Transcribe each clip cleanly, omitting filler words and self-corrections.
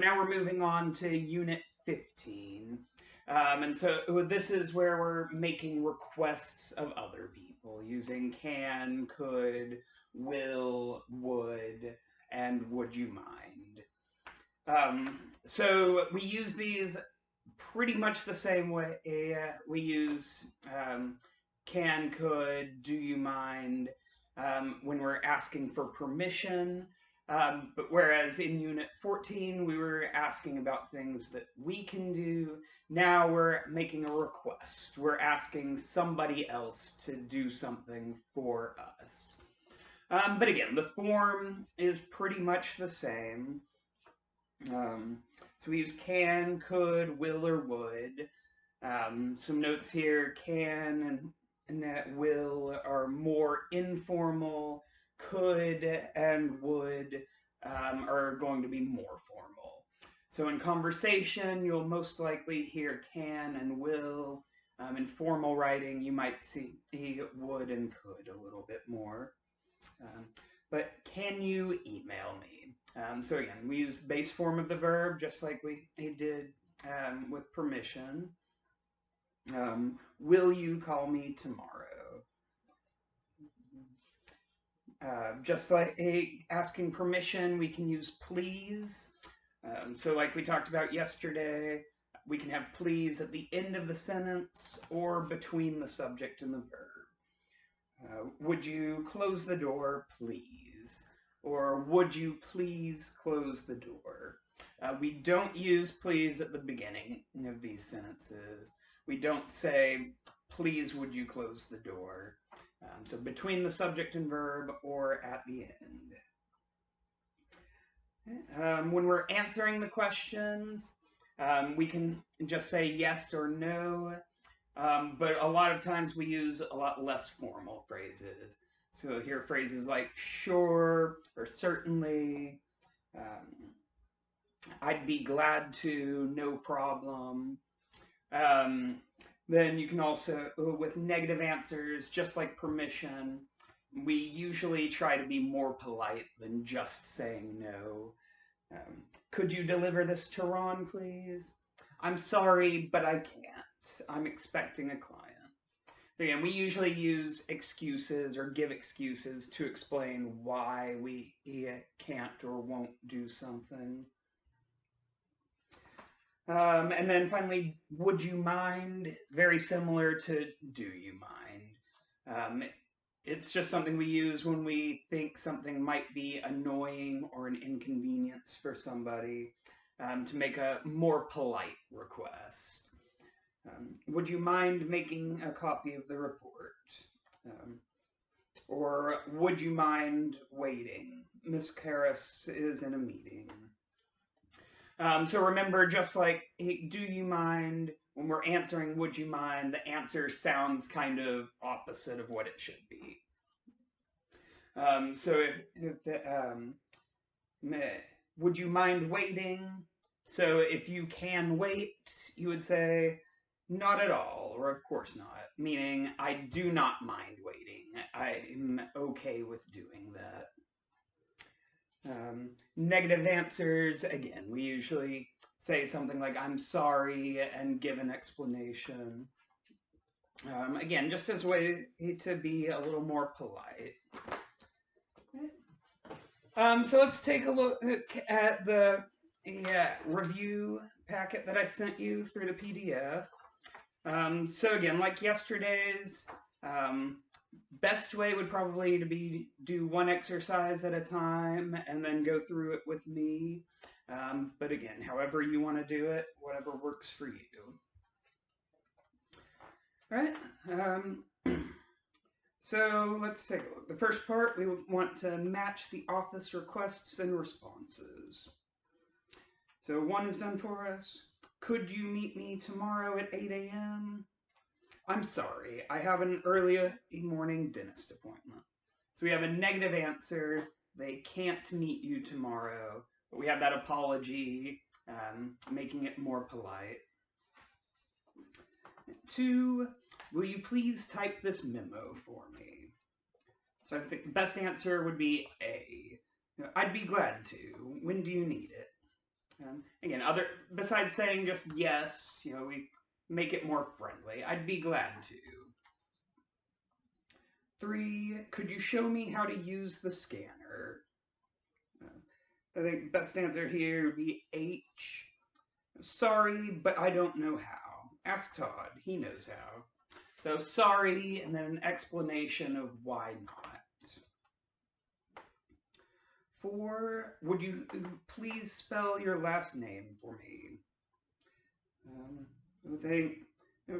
Now we're moving on to Unit 15. And so this is where we're making requests of other people using can, could, will, would, and would you mind. So we use these pretty much the same way. We use can, could, do you mind when we're asking for permission. But whereas in Unit 14, we were asking about things that we can do, now we're making a request. We're asking somebody else to do something for us. But again, the form is pretty much the same. So we use can, could, will, or would. Some notes here: and that will are more informal. Could and would are going to be more formal. So in conversation, you'll most likely hear can and will. In formal writing, you might see would and could a little bit more. Um, but can you email me? So again, we use base form of the verb just like we did with permission. Will you call me tomorrow? Just like asking permission, we can use please. So like we talked about yesterday, we can have please at the end of the sentence or between the subject and the verb. Would you close the door, please? Or would you please close the door? We don't use please at the beginning of these sentences. We don't say, please would you close the door? So between the subject and verb or at the end. When we're answering the questions, we can just say yes or no. But a lot of times we use a lot less formal phrases. So you'll hear phrases like sure or certainly, I'd be glad to, no problem. Um, then you can also, with negative answers, just like permission, we usually try to be more polite than just saying no. Could you deliver this to Ron, please? I'm sorry, but I can't. I'm expecting a client. So again, we usually use excuses or give excuses to explain why we can't or won't do something. And then finally, would you mind? Very similar to do you mind. It's just something we use when we think something might be annoying or an inconvenience for somebody to make a more polite request. Would you mind making a copy of the report? Um, or would you mind waiting? Miss Karras is in a meeting. So remember, just like, hey, do you mind? When we're answering, would you mind? The answer sounds kind of opposite of what it should be. So would you mind waiting? So if you can wait, you would say, not at all, or of course not, meaning I do not mind waiting. I'm okay with doing that. Negative answers, again, we usually say something like, I'm sorry, and give an explanation. Again, just as a way to be a little more polite. So let's take a look at the review packet that I sent you through the PDF. So again, like yesterday's, best way would probably to be do one exercise at a time and then go through it with me. But again, however you want to do it, whatever works for you. All right. So let's take a look. The first part, we want to match the office requests and responses. So one is done for us. Could you meet me tomorrow at 8 a.m.? I'm sorry, I have an early morning dentist appointment. So we have a negative answer. They can't meet you tomorrow, but we have that apology, making it more polite. 2, will you please type this memo for me? So I think the best answer would be A. I'd be glad to. When do you need it? Again, besides saying just yes, we make it more friendly. I'd be glad to. 3, could you show me how to use the scanner? I think best answer here would be H. Sorry, but I don't know how. Ask Todd. He knows how. So sorry, and then an explanation of why not. 4, would you please spell your last name for me?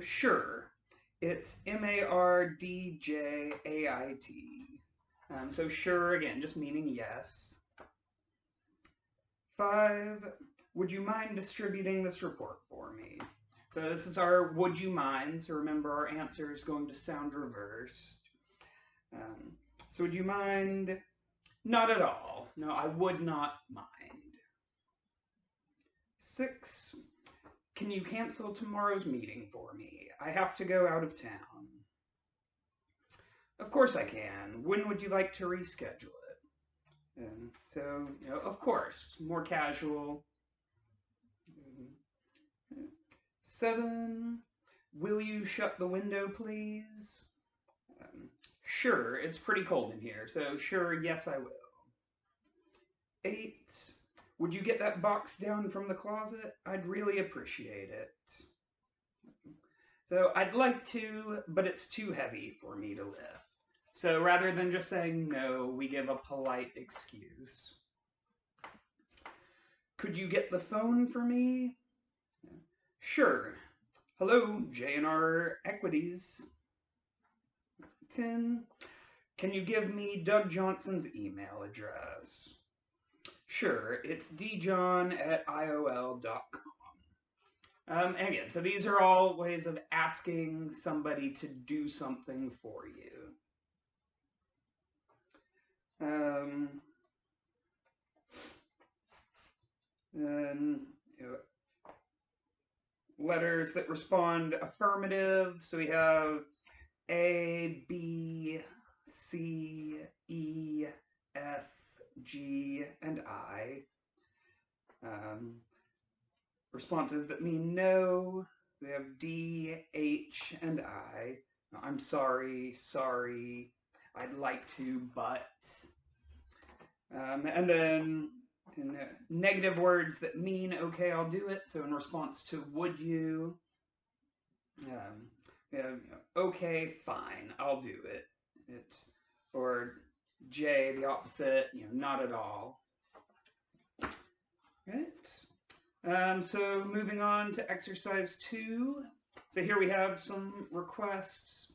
Sure. It's Mardjait. So sure, again, just meaning yes. 5, would you mind distributing this report for me? So this is our would you mind, so remember our answer is going to sound reversed. So would you mind? Not at all. No, I would not mind. 6, can you cancel tomorrow's meeting for me? I have to go out of town. Of course I can. When would you like to reschedule it? So, of course, more casual. 7, will you shut the window, please? Sure, it's pretty cold in here, so sure, yes, I will. 8, would you get that box down from the closet? I'd really appreciate it. So I'd like to, but it's too heavy for me to lift. So rather than just saying no, we give a polite excuse. Could you get the phone for me? Sure. Hello, J&R Equities. 10, can you give me Doug Johnson's email address? Sure, it's djohn@iol.com. Again, so these are all ways of asking somebody to do something for you. Then letters that respond affirmative. So we have A, B, C, E, F, G, and I. Responses that mean no. We have D, H, and I. I'm sorry, sorry. I'd like to, but. And then negative words that mean okay, I'll do it. So in response to would you, okay, fine, I'll do it. Or J, the opposite, not at all. Right. So moving on to exercise 2. So here we have some requests.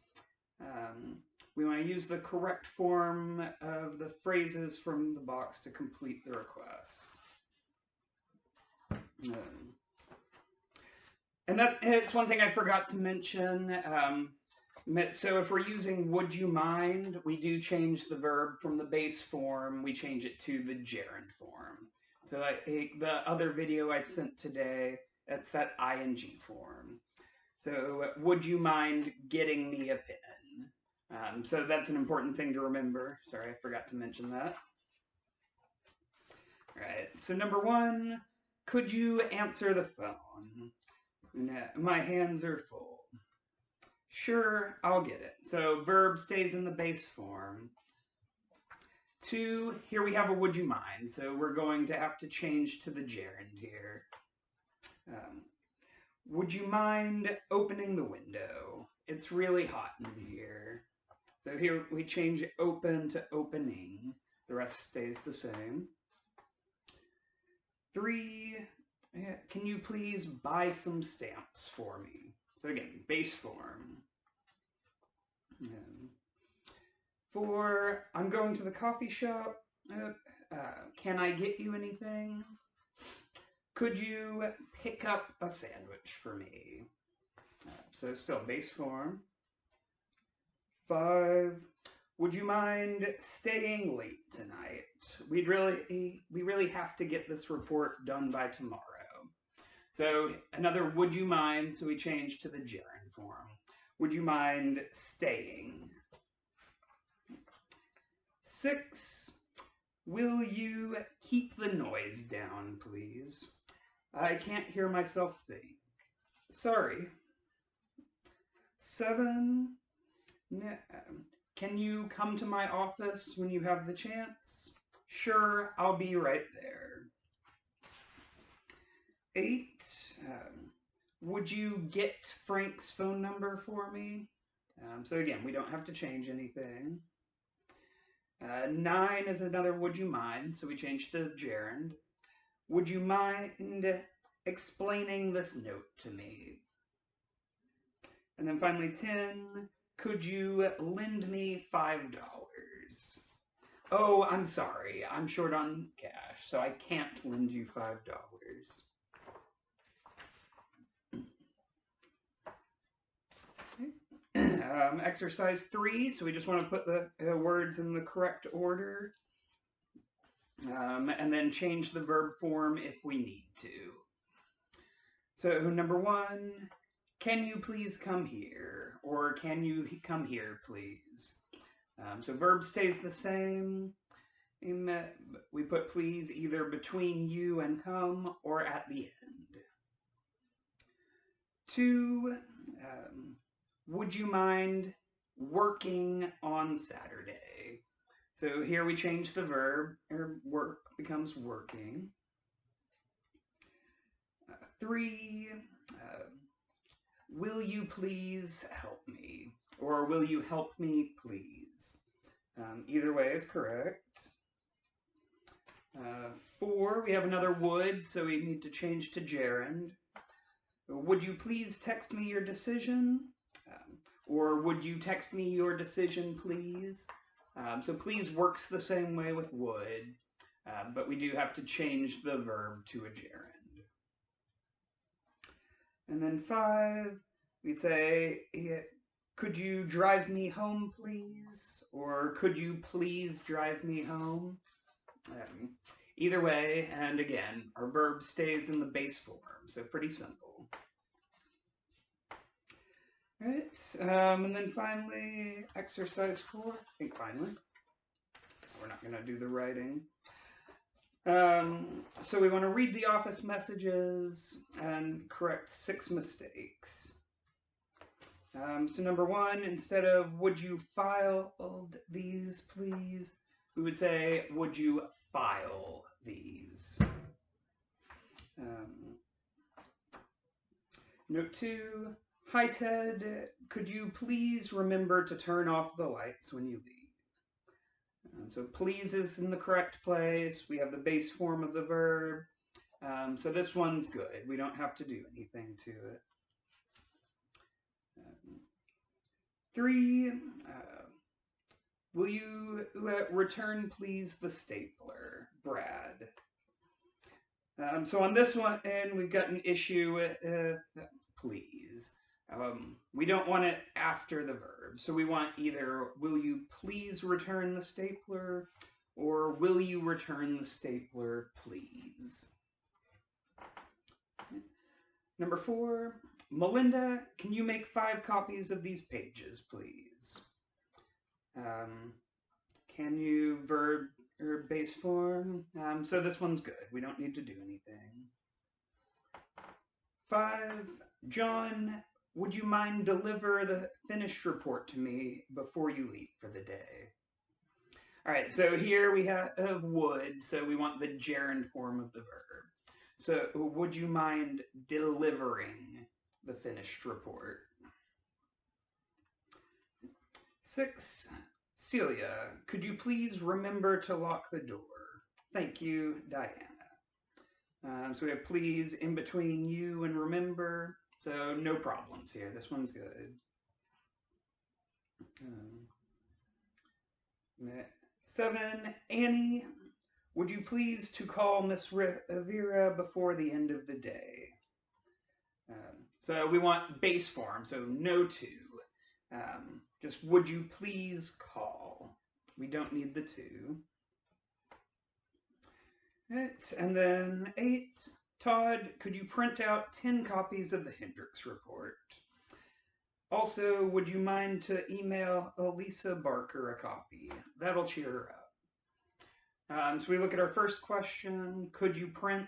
We want to use the correct form of the phrases from the box to complete the request. And it's one thing I forgot to mention. So if we're using would you mind, we do change the verb from the base form. We change it to the gerund form. So the other video I sent today, that's that ing form. So would you mind getting me a pen? So that's an important thing to remember. Sorry, I forgot to mention that. All right, so number 1, could you answer the phone? My hands are full. Sure, I'll get it. So verb stays in the base form. 2, here we have a would you mind. So we're going to have to change to the gerund here. Would you mind opening the window? It's really hot in here. So here we change open to opening. The rest stays the same. 3, can you please buy some stamps for me? So again, base form. 4, I'm going to the coffee shop. Can I get you anything? Could you pick up a sandwich for me? So still base form. 5, would you mind staying late tonight? We really have to get this report done by tomorrow. So another would you mind, so we change to the gerund form. Would you mind staying? 6, will you keep the noise down, please? I can't hear myself think. Sorry. 7. Can you come to my office when you have the chance? Sure, I'll be right there. 8. Would you get Frank's phone number for me? So again, we don't have to change anything. 9 is another would you mind, so we changed to gerund. Would you mind explaining this note to me? And then finally 10, could you lend me $5? Oh, I'm sorry, I'm short on cash, so I can't lend you $5. Exercise 3, so we just want to put the words in the correct order, and then change the verb form if we need to. So number 1, can you please come here? Or can you come here, please? So verb stays the same. We put please either between you and come or at the end. 2, would you mind working on Saturday? So here we change the verb, or work becomes working. 3, will you please help me? Or will you help me please? Either way is correct. 4, we have another would, so we need to change to gerund. Would you please text me your decision? Or would you text me your decision, please? So please works the same way with would, but we do have to change the verb to a gerund. And then 5, we'd say, could you drive me home, please? Or could you please drive me home? Either way, and again, our verb stays in the base form, so pretty simple. All right, and then finally, exercise 4, I think finally. We're not going to do the writing. So we want to read the office messages and correct 6 mistakes. So number 1, instead of would you filed these, please, we would say, would you file these? Note 2, hi Ted, could you please remember to turn off the lights when you leave? So please is in the correct place. We have the base form of the verb. So this one's good. We don't have to do anything to it. 3, will you return please the stapler, Brad? So on this one, and we've got an issue with please. We don't want it after the verb. So we want either will you please return the stapler or will you return the stapler, please? Number 4, Melinda, can you make 5 copies of these pages, please? Can you verb or base form? So this one's good. We don't need to do anything. 5, John, would you mind deliver the finished report to me before you leave for the day? All right, so here we have would, so we want the gerund form of the verb. So would you mind delivering the finished report? 6, Celia, could you please remember to lock the door? Thank you, Diana. So we have please in between you and remember, so no problems here. This one's good. 7, Annie, would you please to call Miss Rivera before the end of the day? So we want base form, so no to. Just would you please call? We don't need the to. Right, and then 8, Todd, could you print out 10 copies of the Hendricks report? Also, would you mind to email Elisa Barker a copy? That'll cheer her up. So we look at our first question, could you print